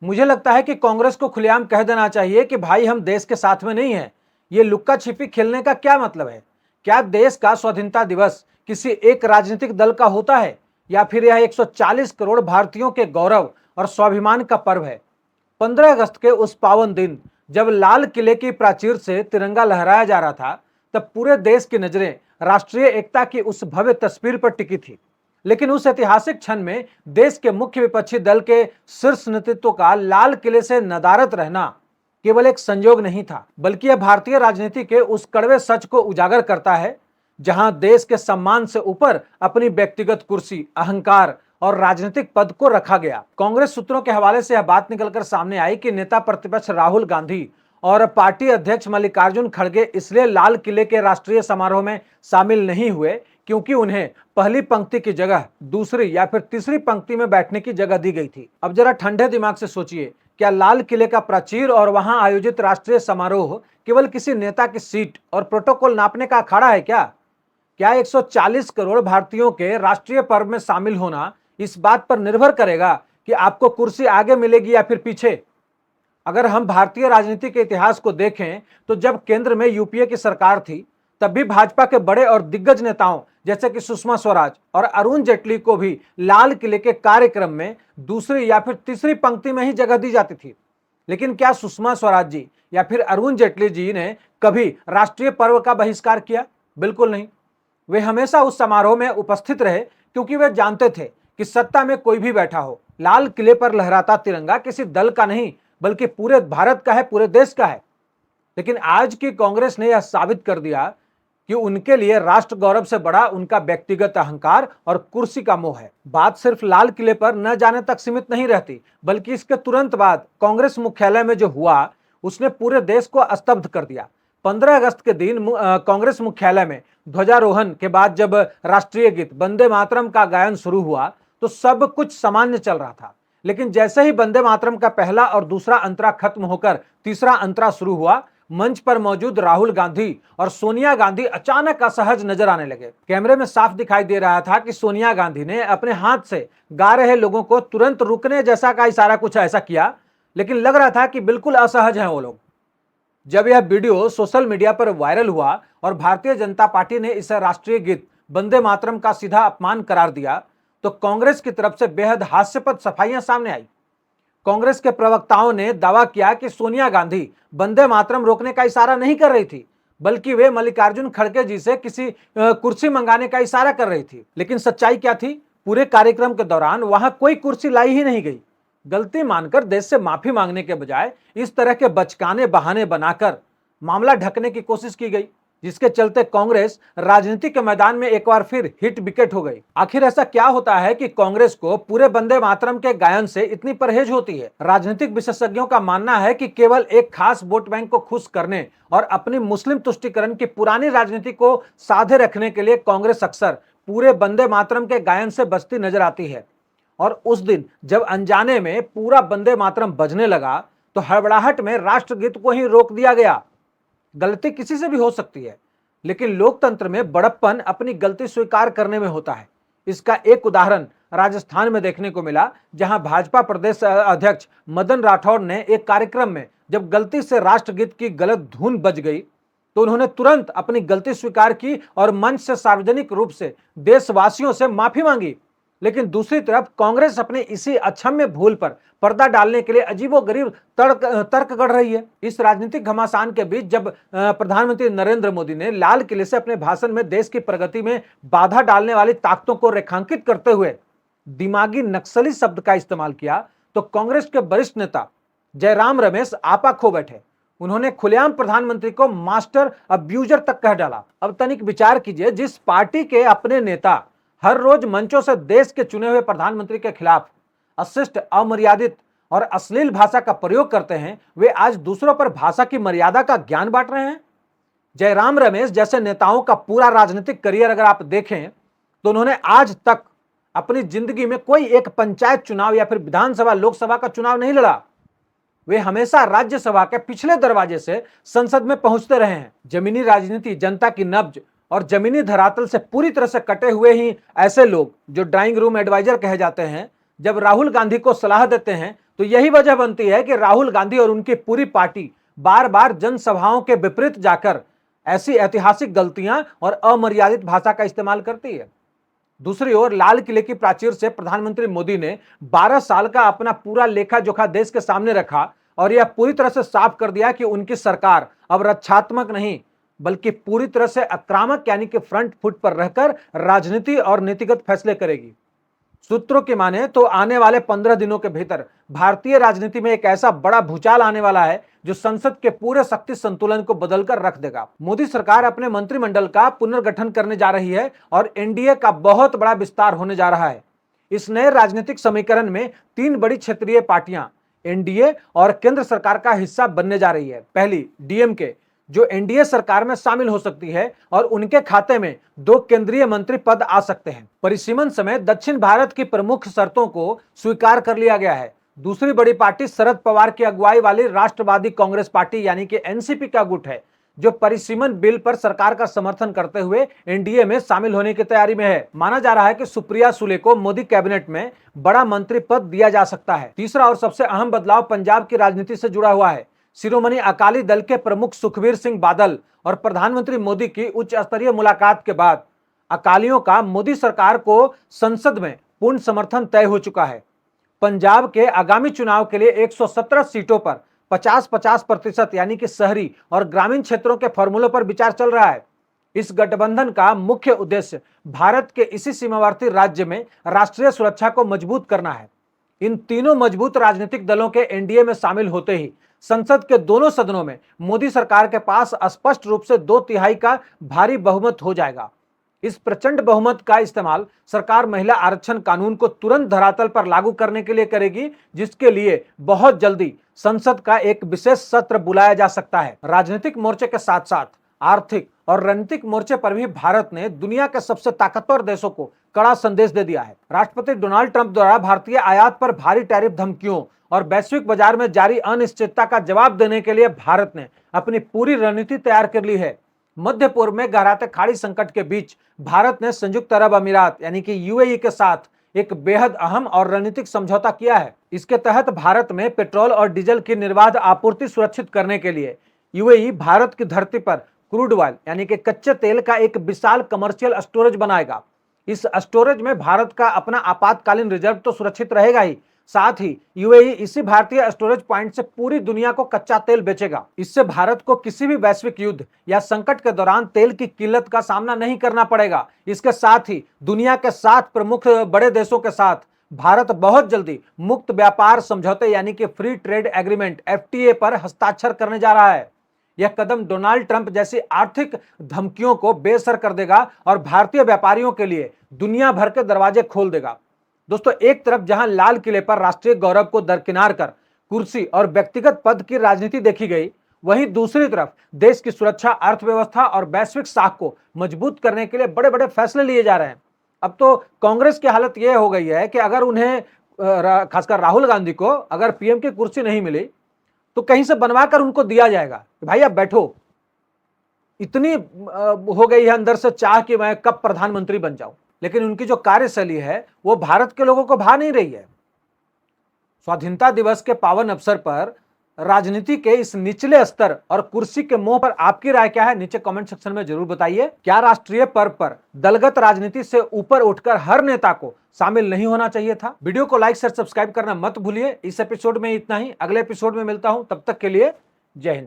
मुझे लगता है कि कांग्रेस को खुलेआम कह देना चाहिए कि भाई हम देश के साथ में नहीं है। ये लुक्का छिपी खेलने का क्या मतलब है? क्या देश का स्वाधीनता दिवस किसी एक राजनीतिक दल का होता है या फिर यह 140 करोड़ भारतीयों के गौरव और स्वाभिमान का पर्व है? 15 अगस्त के उस पावन दिन जब लाल किले की प्राचीर से तिरंगा लहराया जा रहा था, तब पूरे देश की नजरें राष्ट्रीय एकता की उस भव्य तस्वीर पर टिकी थी। लेकिन उस ऐतिहासिक क्षण में देश के मुख्य विपक्षी दल के शीर्ष नेतृत्व का लाल किले से नदारद रहना केवल एक संयोग नहीं था, बल्कि यह भारतीय राजनीति के उस कड़वे सच को उजागर करता है जहां देश के सम्मान से ऊपर अपनी व्यक्तिगत कुर्सी, अहंकार और राजनीतिक पद को रखा गया। कांग्रेस सूत्रों के हवाले से यह बात निकलकर सामने आई कि नेता प्रतिपक्ष राहुल गांधी और पार्टी अध्यक्ष मल्लिकार्जुन खड़गे इसलिए लाल किले के राष्ट्रीय समारोह में शामिल नहीं हुए क्योंकि उन्हें पहली पंक्ति की जगह दूसरी या फिर तीसरी पंक्ति में बैठने की जगह दी गई थी। अब जरा ठंडे दिमाग से सोचिए, क्या लाल किले का प्राचीर और वहां आयोजित राष्ट्रीय समारोह केवल किसी नेता की सीट और प्रोटोकॉल नापने का अखाड़ा है क्या? क्या 140 करोड़ भारतीयों के राष्ट्रीय पर्व में शामिल होना इस बात पर निर्भर करेगा कि आपको कुर्सी आगे मिलेगी या फिर पीछे? अगर हम भारतीय राजनीति के इतिहास को देखें तो जब केंद्र में यूपीए की सरकार थी, तब भी भाजपा के बड़े और दिग्गज नेताओं जैसे कि सुषमा स्वराज और अरुण जेटली को भी लाल किले के कार्यक्रम में दूसरी या फिर तीसरी पंक्ति में ही जगह दी जाती थी। लेकिन क्या सुषमा स्वराज जी या फिर अरुण जेटली जी ने कभी राष्ट्रीय पर्व का बहिष्कार किया? बिल्कुल नहीं। वे हमेशा उस समारोह में उपस्थित रहे क्योंकि वे जानते थे कि सत्ता में कोई भी बैठा हो, लाल किले पर लहराता तिरंगा किसी दल का नहीं बल्कि पूरे भारत का है, पूरे देश का है। लेकिन आज की कांग्रेस ने यह साबित कर दिया कि उनके लिए राष्ट्र गौरव से बड़ा उनका व्यक्तिगत अहंकार और कुर्सी का मोह है। बात सिर्फ लाल किले पर न जाने तक सीमित नहीं रहती, बल्कि इसके तुरंत बाद कांग्रेस मुख्यालय में जो हुआ उसने पूरे देश को स्तब्ध कर दिया। 15 अगस्त के दिन कांग्रेस मुख्यालय में ध्वजारोहण के बाद जब राष्ट्रीय गीत वंदे मातरम का गायन शुरू हुआ तो सब कुछ सामान्य चल रहा था। लेकिन जैसे ही वंदे मातरम का पहला और दूसरा अंतरा खत्म होकर तीसरा अंतरा शुरू हुआ, मंच पर मौजूद राहुल गांधी और सोनिया गांधी अचानक असहज नजर आने लगे। कैमरे में साफ दिखाई दे रहा था कि सोनिया गांधी ने अपने हाथ से गा रहे लोगों को तुरंत रुकने जैसा का इशारा कुछ ऐसा किया, लेकिन लग रहा था कि बिल्कुल असहज हैं वो लोग। जब यह वीडियो सोशल मीडिया पर वायरल हुआ और भारतीय जनता पार्टी ने इसे राष्ट्रीय गीत वंदे मातरम का सीधा अपमान करार दिया, तो कांग्रेस की तरफ से बेहद हास्यास्पद सफाइयां सामने आई। कांग्रेस के प्रवक्ताओं ने दावा किया कि सोनिया गांधी वंदे मातरम रोकने का इशारा नहीं कर रही थी, बल्कि वे मल्लिकार्जुन खड़गे जी से किसी कुर्सी मंगाने का इशारा कर रही थी। लेकिन सच्चाई क्या थी? पूरे कार्यक्रम के दौरान वहां कोई कुर्सी लाई ही नहीं गई। गलती मानकर देश से माफी मांगने के बजाय इस तरह के बचकाने बहाने बनाकर मामला ढकने की कोशिश की गई, जिसके चलते कांग्रेस राजनीति के मैदान में एक बार फिर हिट विकेट हो गई। आखिर ऐसा क्या होता है कि कांग्रेस को पूरे वंदे मातरम के गायन से इतनी परहेज होती है? राजनीतिक विशेषज्ञों का मानना है कि केवल एक खास वोट बैंक को खुश करने और अपनी मुस्लिम तुष्टीकरण की पुरानी राजनीति को साधे रखने के लिए कांग्रेस अक्सर पूरे वंदे मातरम के गायन से बचती नजर आती है। और उस दिन जब अनजाने में पूरा वंदे मातरम बजने लगा तो हड़बड़ाहट में राष्ट्रगीत को ही रोक दिया गया। गलती किसी से भी हो सकती है, लेकिन लोकतंत्र में बड़प्पन अपनी गलती स्वीकार करने में होता है। इसका एक उदाहरण राजस्थान में देखने को मिला, जहां भाजपा प्रदेश अध्यक्ष मदन राठौड़ ने एक कार्यक्रम में जब गलती से राष्ट्रगीत की गलत धुन बज गई तो उन्होंने तुरंत अपनी गलती स्वीकार की और मंच से सार्वजनिक रूप से देशवासियों से माफी मांगी। लेकिन दूसरी तरफ कांग्रेस अपने इसी अक्षम्य भूल पर पर्दा डालने के लिए अजीबोगरीब तर्क गढ़ रही है। इस राजनीतिक घमासान के बीच जब प्रधानमंत्री नरेंद्र मोदी ने लाल किले से अपने भाषण में देश की प्रगति में बाधा डालने वाली ताकतों को रेखांकित करते हुए दिमागी नक्सली शब्द का इस्तेमाल किया, तो कांग्रेस के वरिष्ठ नेता जयराम रमेश आपा खो बैठे। उन्होंने खुलेआम प्रधानमंत्री को मास्टर अब्यूजर तक कह डाला। अब तनिक विचार कीजिए, जिस पार्टी के अपने नेता हर रोज मंचों से देश के चुने हुए प्रधानमंत्री के खिलाफ अशिष्ट, अमर्यादित और अश्लील भाषा का प्रयोग करते हैं, वे आज दूसरों पर भाषा की मर्यादा का ज्ञान बांट रहे हैं। जयराम रमेश जैसे नेताओं का पूरा राजनीतिक करियर अगर आप देखें तो उन्होंने आज तक अपनी जिंदगी में कोई एक पंचायत चुनाव या फिर विधानसभा, लोकसभा का चुनाव नहीं लड़ा। वे हमेशा राज्यसभा के पिछले दरवाजे से संसद में पहुंचते रहे हैं। जमीनी राजनीति, जनता की नब्ज और जमीनी धरातल से पूरी तरह से कटे हुए ही ऐसे लोग जो ड्राइंग रूम एडवाइजर कहे जाते हैं, जब राहुल गांधी को सलाह देते हैं तो यही वजह बनती है कि राहुल गांधी और उनकी पूरी पार्टी बार बार जनसभाओं के विपरीत जाकर ऐसी ऐतिहासिक गलतियां और अमर्यादित भाषा का इस्तेमाल करती है। दूसरी ओर लाल किले की प्राचीर से प्रधानमंत्री मोदी ने 12 साल का अपना पूरा लेखा जोखा देश के सामने रखा और यह पूरी तरह से साफ कर दिया कि उनकी सरकार अब रक्षात्मक नहीं बल्कि पूरी तरह से आक्रामक यानी कि फ्रंट फुट पर रहकर राजनीति और नीतिगत फैसले करेगी। सूत्रों की माने तो आने वाले 15 दिनों के भीतर भारतीय राजनीति में एक ऐसा बड़ा भूचाल आने वाला है जो संसद के पूरे शक्ति संतुलन को बदलकर रख देगा। मोदी सरकार अपने मंत्रिमंडल का पुनर्गठन करने जा रही है और एनडीए का बहुत बड़ा विस्तार होने जा रहा है। इस नए राजनीतिक समीकरण में 3 बड़ी क्षेत्रीय पार्टियां एनडीए और केंद्र सरकार का हिस्सा बनने जा रही है। पहली डीएमके जो एनडीए सरकार में शामिल हो सकती है और उनके खाते में 2 केंद्रीय मंत्री पद आ सकते हैं। परिसीमन समेत दक्षिण भारत की प्रमुख शर्तों को स्वीकार कर लिया गया है। दूसरी बड़ी पार्टी शरद पवार की अगुवाई वाली राष्ट्रवादी कांग्रेस पार्टी यानी कि एनसीपी का गुट है जो परिसीमन बिल पर सरकार का समर्थन करते हुए एनडीए में शामिल होने की तैयारी में है। माना जा रहा है कि सुप्रिया सुले को मोदी कैबिनेट में बड़ा मंत्री पद दिया जा सकता है। तीसरा और सबसे अहम बदलाव पंजाब की राजनीति से जुड़ा हुआ है। शिरोमणि अकाली दल के प्रमुख सुखबीर सिंह बादल और प्रधानमंत्री मोदी की उच्च स्तरीय मुलाकात के बाद अकालियों का मोदी सरकार को संसद में पूर्ण समर्थन तय हो चुका है। पंजाब के आगामी चुनाव के लिए 117 सीटों पर 50-50% यानी कि शहरी और ग्रामीण क्षेत्रों के फॉर्मूलों पर विचार चल रहा है। इस गठबंधन का मुख्य उद्देश्य भारत के इसी सीमावर्ती राज्य में राष्ट्रीय सुरक्षा को मजबूत करना है। इन तीनों मजबूत राजनीतिक दलों के एनडीए में शामिल होते ही संसद के दोनों सदनों में मोदी सरकार के पास स्पष्ट रूप से 2/3 का भारी बहुमत हो जाएगा। इस प्रचंड बहुमत का इस्तेमाल सरकार महिला आरक्षण कानून को तुरंत धरातल पर लागू करने के लिए करेगी, जिसके लिए बहुत जल्दी संसद का एक विशेष सत्र बुलाया जा सकता है। राजनीतिक मोर्चे के साथ साथ आर्थिक और रणनीतिक मोर्चे पर भी भारत ने दुनिया के सबसे ताकतवर देशों को कड़ा संदेश दे दिया है। राष्ट्रपति डोनाल्ड ट्रंप द्वारा भारतीय आयात पर भारी टैरिफ धमकियों और वैश्विक बाजार में जारी अनिश्चितता का जवाब देने के लिए भारत ने अपनी पूरी रणनीति तैयार कर ली है। मध्य पूर्व में गहराते खाड़ी संकट के बीच भारत ने संयुक्त अरब अमीरात यानी कि यूएई के साथ एक बेहद अहम और रणनीतिक समझौता किया है। इसके तहत भारत में पेट्रोल और डीजल की निर्बाध आपूर्ति सुरक्षित करने के लिए यूएई भारत की धरती पर क्रूड ऑयल यानी कि कच्चे तेल का एक विशाल कमर्शियल स्टोरेज बनाएगा। इस स्टोरेज में भारत का अपना आपातकालीन रिजर्व तो सुरक्षित रहेगा ही, साथ ही यूएई इसी भारतीय स्टोरेज पॉइंट से पूरी दुनिया को कच्चा तेल बेचेगा। इससे भारत को किसी भी वैश्विक युद्ध या संकट के दौरान तेल की किल्लत का सामना नहीं करना पड़ेगा। इसके साथ ही दुनिया के 7 प्रमुख बड़े देशों के साथ भारत बहुत जल्दी मुक्त व्यापार समझौते यानी कि फ्री ट्रेड एग्रीमेंट एफटीए पर हस्ताक्षर करने जा रहा है। यह कदम डोनाल्ड ट्रंप जैसी आर्थिक धमकियों को बेअसर कर देगा और भारतीय व्यापारियों के लिए दुनिया भर के दरवाजे खोल देगा। दोस्तों, एक तरफ जहां लाल किले पर राष्ट्रीय गौरव को दरकिनार कर कुर्सी और व्यक्तिगत पद की राजनीति देखी गई, वहीं दूसरी तरफ देश की सुरक्षा, अर्थव्यवस्था और वैश्विक साख को मजबूत करने के लिए बड़े बड़े फैसले लिए जा रहे हैं। अब तो कांग्रेस की हालत यह हो गई है कि अगर उन्हें खासकर राहुल गांधी को अगर पीएम की कुर्सी नहीं मिली तो कहीं से बनवा कर उनको दिया जाएगा कि भाई आप बैठो। इतनी हो गई है अंदर से चाह कि मैं कब प्रधानमंत्री बन जाऊं। लेकिन उनकी जो कार्यशैली है वो भारत के लोगों को भा नहीं रही है। स्वाधीनता दिवस के पावन अवसर पर राजनीति के इस निचले स्तर और कुर्सी के मोह पर आपकी राय क्या है, नीचे कमेंट सेक्शन में जरूर बताइए। क्या राष्ट्रीय पर्व पर दलगत राजनीति से ऊपर उठकर हर नेता को शामिल नहीं होना चाहिए था? वीडियो को लाइक शेयर सब्सक्राइब करना मत भूलिए। इस एपिसोड में इतना ही, अगले एपिसोड में मिलता हूं, तब तक के लिए जय हिंद।